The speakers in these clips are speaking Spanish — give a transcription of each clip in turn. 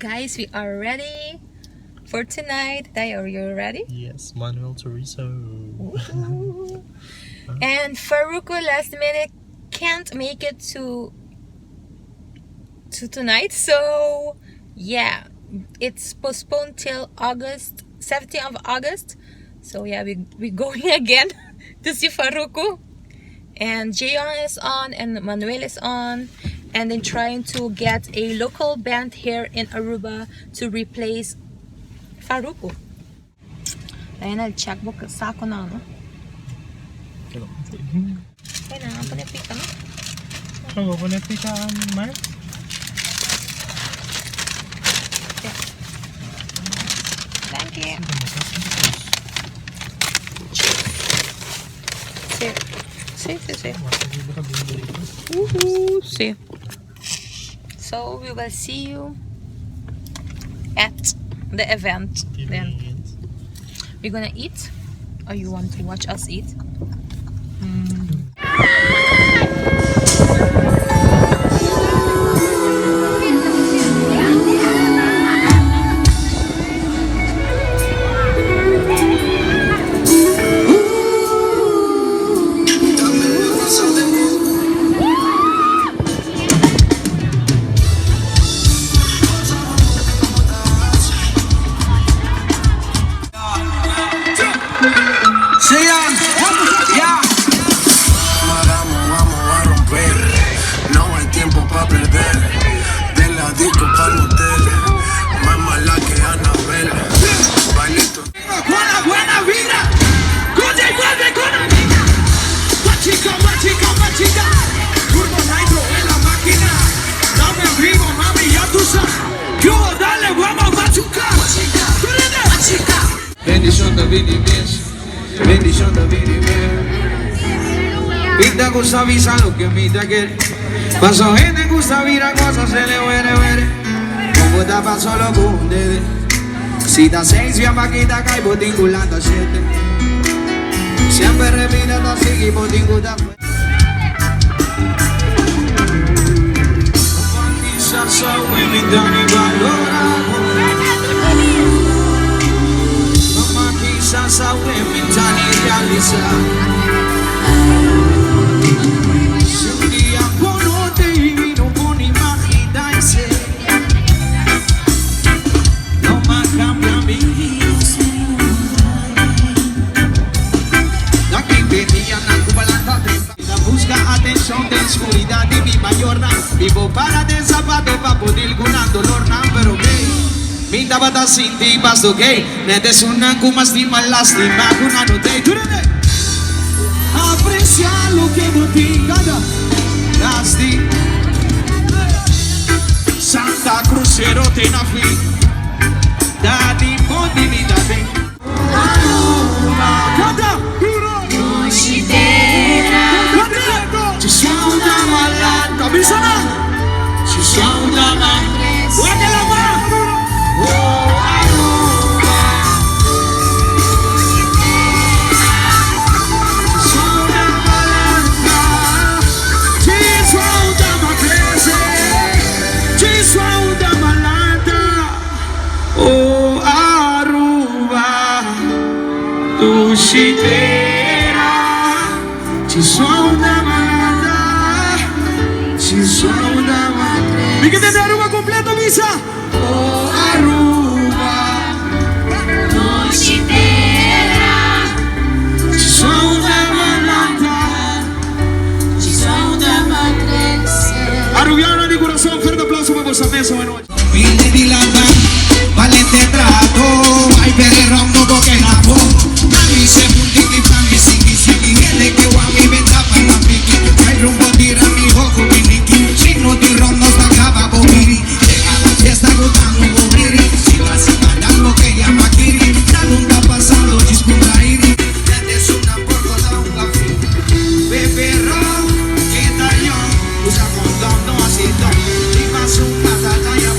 guys, we are ready for tonight. Tay, are you ready? Yes, Manuel Chorizo. And Faruko last minute can't make it to tonight, so yeah, it's postponed till August 17th of August. So yeah, we're going again to see Faruko. And Jayon is on and Manuel is on, and then trying to get a local band here in Aruba to replace Faruko. Ayun na, checkbook sa ako na, no? Ayun na, panipik ka, no? Ako, panipik ka, Mark? Yeah. Thank you. Safe. Woohoo! Safe. So we will see you at the event. Then we're gonna eat, or you want to watch us eat? Bendición de Pinta gusta visa lo que pinta quiere. Paso gente gusta vira cosas se le huere. Como tapa solo con un dede. Si da 6 bien vaquita cae botingulando a 7. Siempre repite no sigue botinguta. Quizás soy mi Dani valora. Sasa mintani realizar. Si un día no te vi, no puedo imaginarse. No más cambia mi vida. La que venía a Cubalanta busca atención de oscuridad y mi mayor vivo para de zapato para poder curar dolor, pero minta bata sin ti pasto gay. Netes una kuma estima lástima kuna no te durante. Aprecia lo que no tenga lasti. Santa Crucero te nafi. Dadi mondi mi dadi. Canta. Ci siamo da malata. Bisogna. Ci siamo da malata. Guarda la mano. Tushitera, ci sono da malata, ci sono da malata. Mi chiedete Aruba completo, Misa? Oh Aruba, Tushitera, ci sono da malata, ci sono da malata. Arubiano di corazón, fuerte aplauso para esa mesa de noche. Vine di lata, valente trato, ay per il rombo che napo. Se puntini pangi singi singi hele che wami venta para piki hay rumbo tira mi ojo viniki signo di ronda stacava bobiri llega la fiesta gozando bobiri si vas mandando que llama kiri la nunca pasando disputa iri es una porco da un café beberro que daño usa condón no así y más un patata ya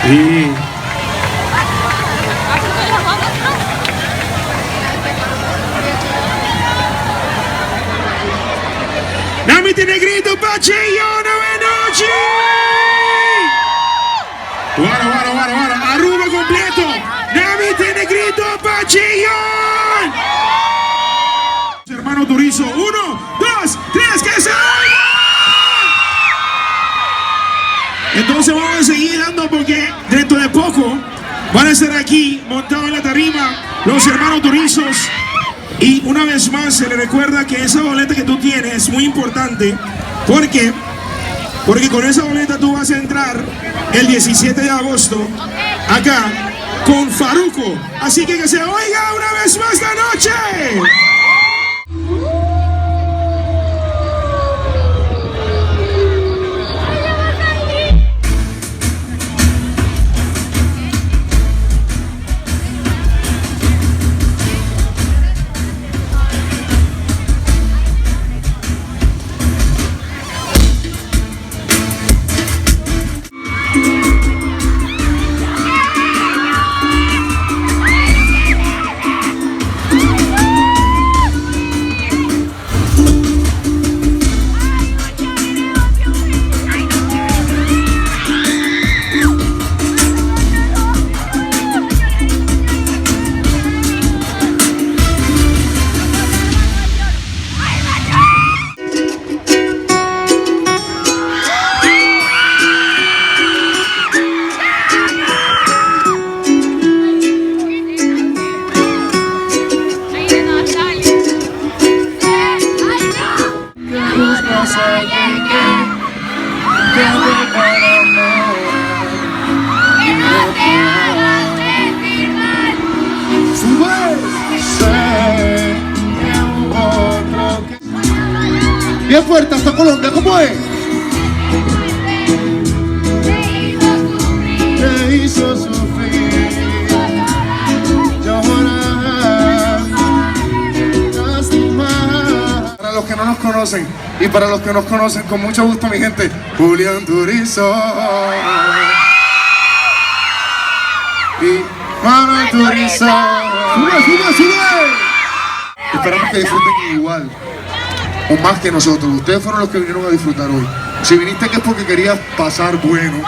Sí. Namite Negrito Pachillona Benochi. Guara. Aruba completo. Namite Negrito Pachillón. Hermano Turizo. 1, 2, 3, que se oiga. Entonces vamos a seguir dando porque dentro de poco van a estar aquí montados en la tarima los hermanos Turizos. Y una vez más se le recuerda que esa boleta que tú tienes es muy importante. Porque con esa boleta tú vas a entrar el 17 de agosto acá con Farruko. Así que se oiga una vez más esta noche. Bien fuerte hasta Colombia, ¿cómo es? Te hizo sufrir, llorar, lastimar. Para los que no nos conocen y para los que nos conocen, con mucho gusto, mi gente, Julián Turizo y Manuel Turizo. ¡Sube! Esperamos que disfruten igual o más que nosotros. Ustedes fueron los que vinieron a disfrutar hoy. Si viniste aquí es porque querías pasar bueno,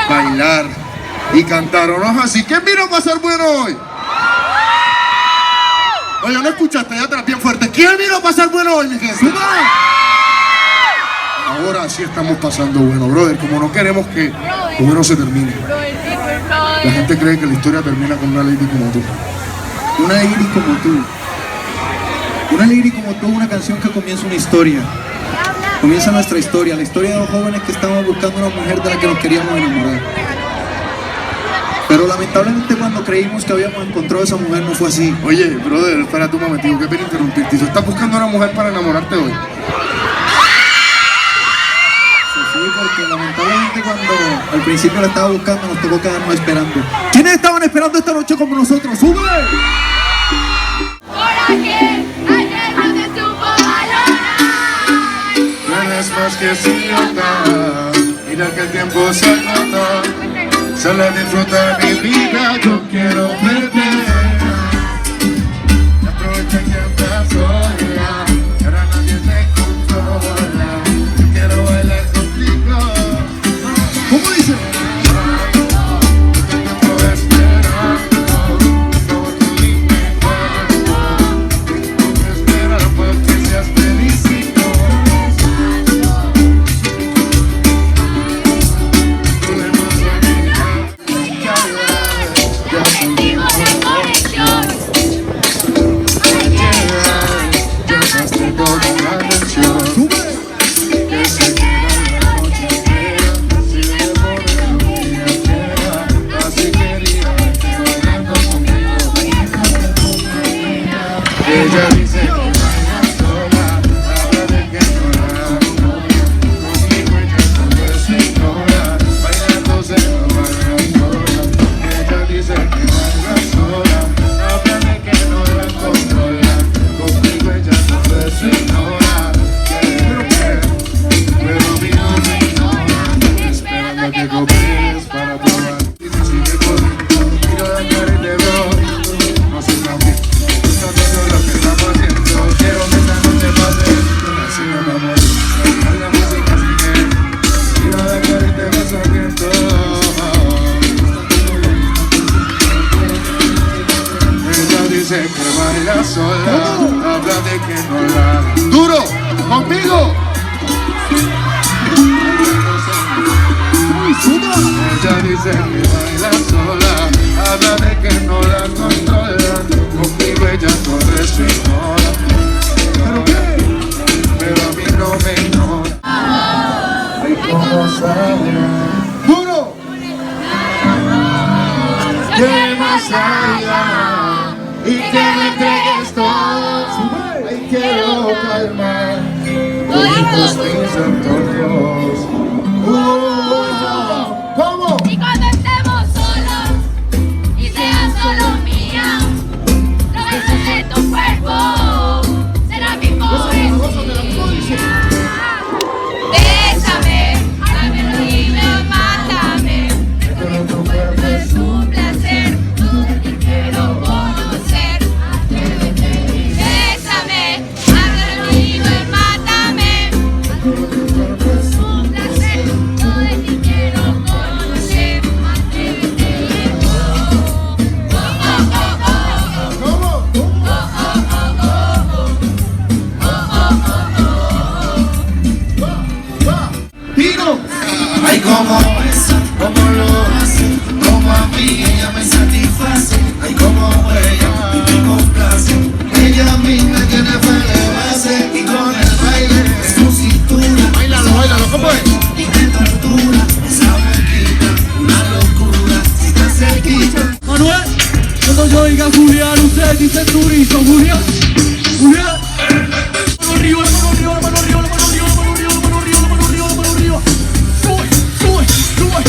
bailar y cantar, ¿o no es así? ¿Quién vino a pasar bueno hoy? Oye, no escuchaste, ya atrás bien fuerte. ¿Quién vino a pasar bueno hoy, mi gente? Ahora sí estamos pasando bueno, brother. Como no queremos que lo bueno se termine. La gente cree que la historia termina con una lady como tú. Una lady como tú. Una lady como tú, una canción que comienza una historia. Comienza nuestra historia, la historia de los jóvenes que estábamos buscando una mujer de la que nos queríamos enamorar. Pero lamentablemente cuando creímos que habíamos encontrado a esa mujer no fue así. Oye, brother, espérate un momentico, qué pena interrumpirte. ¿Tú estás buscando a una mujer para enamorarte hoy? Sí, porque lamentablemente cuando al principio la estaba buscando nos tocó quedarnos esperando. ¿Quiénes estaban esperando esta noche como nosotros? ¡Sube! Más que idiota, mira que el tiempo se agota, solo disfruta mi vida, yo quiero perder. Aprovecha que andas sola, ahora nadie te controla, yo quiero bailar contigo. ¿Cómo dice? Ella dice que baila sola, habla de que no la conmigo ella solo se ignora, bailándose no baila sola. Ella dice que baila sola, habla de que no la controla, conmigo ella solo se ignora. Pero mi no me ignora, esperando que cooperes para probar. que no la haga. Duro, conmigo. Ella dice que baila sola, habla de que no la controla, conmigo ella corre su ignora. ¿Pero qué? Pero a mí no me ignora. Ay, cómo sabe. ¡Duro! Que más allá y que me entregues todo. Ay, quiero calmar todos mis antojos. ¿Cómo? Y cuando estemos solos y seas solo mía, los besos de tu cuerpo será mi poesía. Bésame, dámelo y mátame. Porque tu cuerpo es un placer, y quiero conocer. Bésame, dámelo y mátame. Porque tu cuerpo es un placer, y quiero conocer. Tino. Ay, cómo besa, cómo lo hace, como a mí ella me satisface. Ay, cómo ella me complace, ella a mí me tiene base. Y con el baile de su cintura, bailalo, bailalo, ¿cómo es? Y me tortura, esa boquita, una locura, si está cerquita. Manuel, cuando yo oiga Julián, usted dice Turizo, Julián, Julián. Mano arriba, mano arriba, mano arriba, mano arriba, mano arriba, mano arriba, mano arriba, mano arriba. Sube, sube, sube.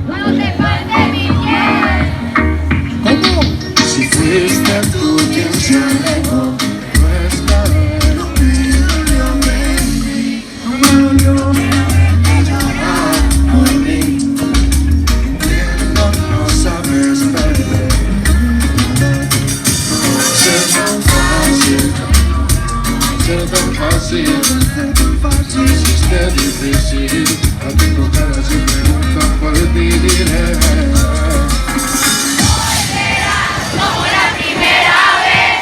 Cuando te falte mi piel, Si fuiste tú quien se alejó, no está bien. No me dolió, baby, no me dolió llorar por mí. No sabes perder. Ser tan fácil, ser tan fácil. Hiciste difícil, a ti tu cara si preguntan por ti diré. como la primera vez,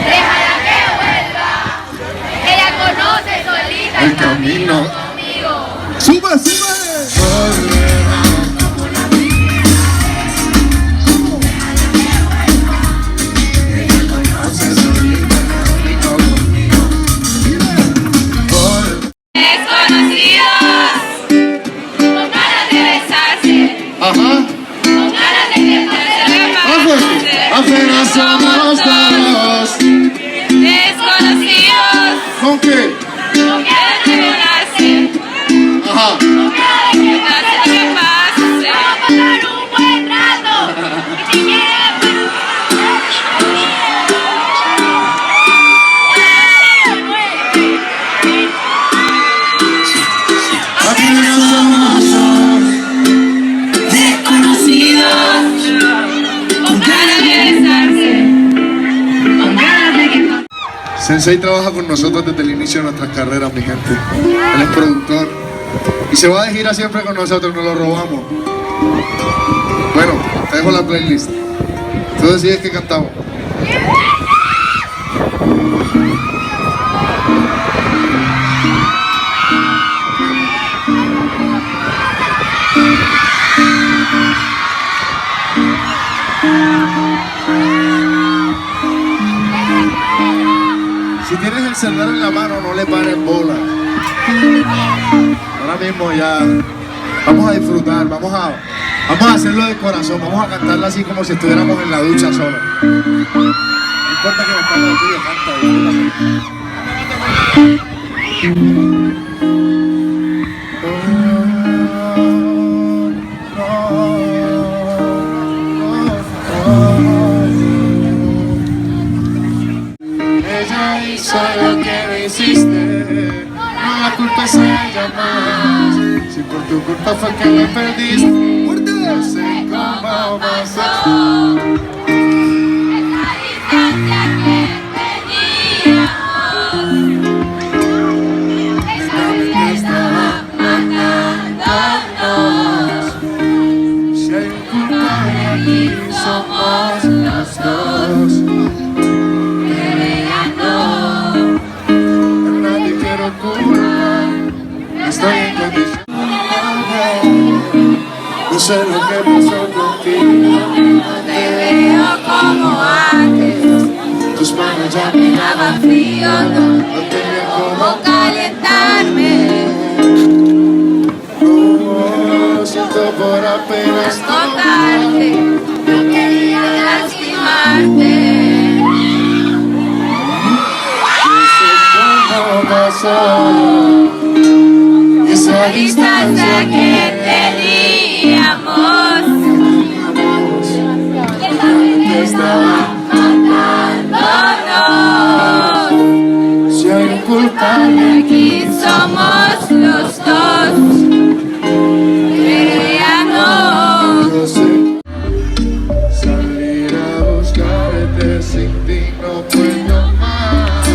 déjala que vuelva. Ella conoce solita El camino. conmigo. ¡Sube, sube! Volverá. Ella conoce solita el camino conmigo. Desconocidos, con ganas de besarse, Ajá. con ganas de que Apenas somos dos. Desconocidos, ¿Con qué? con ganas de besarse, Ajá. con ganas de que pase lo que pase. Vamos a pasar un buen rato. Y si Apenas somos dos. desconocidos, con ganas de besarse, con ganas de que pase. Sensei trabaja con nosotros desde el inicio de nuestras carreras, mi gente. Él es productor. Y se va de gira siempre con nosotros, nos lo robamos. Bueno, te dejo la playlist. Tú decides qué cantamos. Si tienes el celular en la mano, no le pares bola. Ahora mismo ya vamos a disfrutar, vamos a hacerlo de corazón, vamos a cantarla así como si estuviéramos en la ducha solo. No importa que me pague lo tuyo, canta, Ella hizo lo que no hiciste, no la culpa es ella más. Si por tu culpa fue que la perdiste, no sé cómo vas a... Esa distancia que frío, no tenía cómo calentarme. Lo siento por apenas Contarte, no quería lastimarte. no pasó. Esa distancia que teníamos, estaba matándonos. Si hay un culpable Aquí somos los dos, pero ya no. yo sé. Salir a buscarte sin ti no puedo más.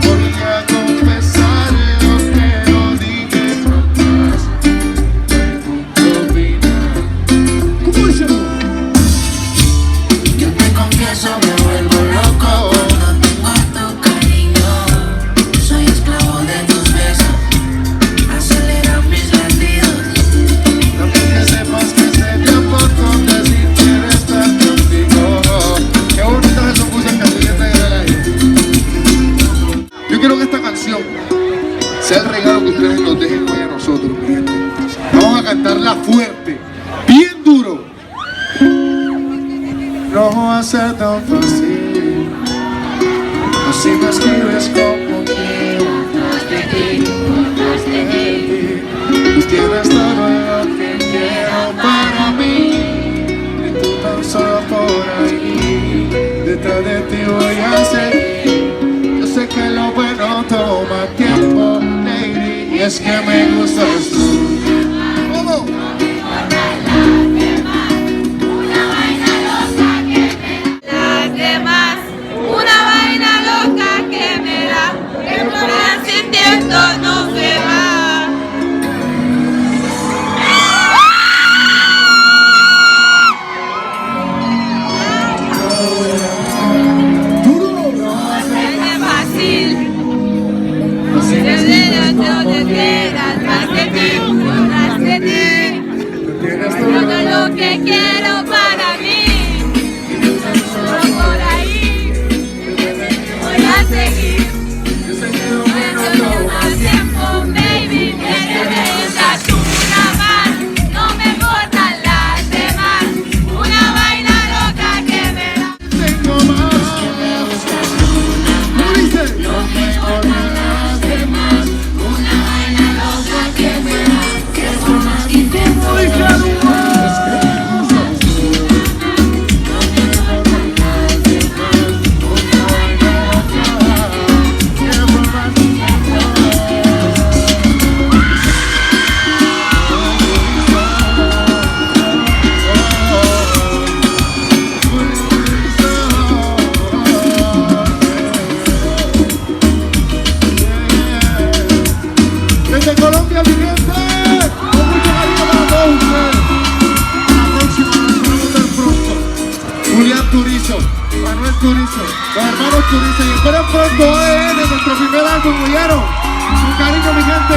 Voy a confesar lo que no dije jamás. ¿Qué opinas? ¿Cómo dice? Yo te confieso, me vuelvo loco. No tengo tu cariño, soy esclavo de tus besos, aceleran mis latidos. También que sepas que sería poco decir quiero estar contigo. Qué bonita se puso el casillete de la gente. Yo quiero que esta canción sea el regalo que ustedes nos dejen hoy a nosotros, mi gente. Vamos a cantarla fuerte, bien duro. No va a ser tan fácil. Así me escribes como quiero. Atrás de ti, atrás de ti. Tú tienes todo lo que quiero para mí. Y tú tan solo por ahí. Detrás de ti voy a seguir. Yo sé que lo bueno toma tiempo, lady. Y es que me gustas tú. ¿Cómo? Las demás, una vaina loca que me da, que me sintiendo no se va. Es fácil, no te quedas más de ti, más de ti. Lo que quiero para mí, solo por ahí voy a seguir. No más tiempo, baby, que me das una más, no me importan las demás. Una vaina loca que me da. Tengo más. ¿Cómo dice? No me importan las demás. Una vaina loca que me da. Que son más y te voy a es que me gustas tú. No me importan las demás. Una vaina loca que son más y desde Colombia, mi gente, con mucho cariño para todos ustedes. A la próxima, nos vemos del pronto. Julián Turizo, Manuel Turizo, los hermanos Turizo. Y esperen pronto de nuestro primer álbum, ¿oyeron? Con cariño, mi gente.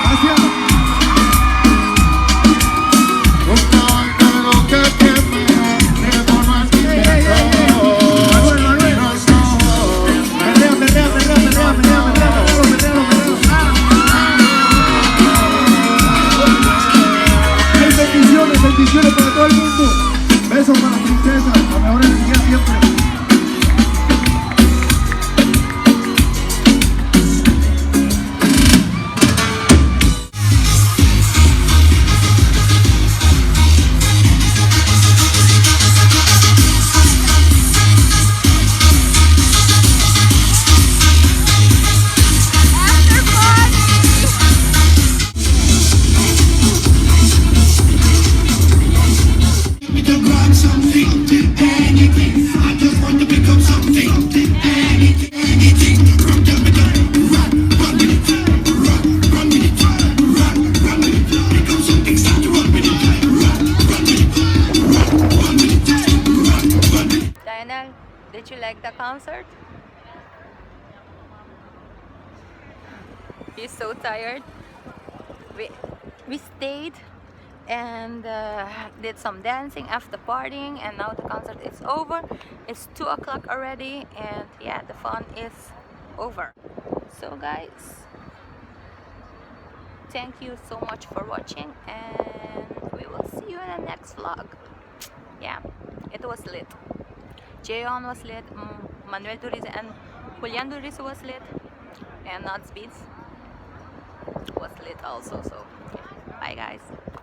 Gracias. Una vaina loca que me da, de forma que Manuel, Manuel. Perrea. Bendiciones para todo el mundo. Besos para la princesa, la mejor energía siempre. Diana, did you like the concert? He's so tired. We stayed and did some dancing after partying, and now the concert is over. It's 2 o'clock already, and yeah, the fun is over. So guys, thank you so much for watching, and we will see you in the next vlog. Yeah, it was lit. Jayon was lit, Manuel Turizo and Julian Turizo was lit, and Nuts Beats was lit also. So yeah. Bye guys.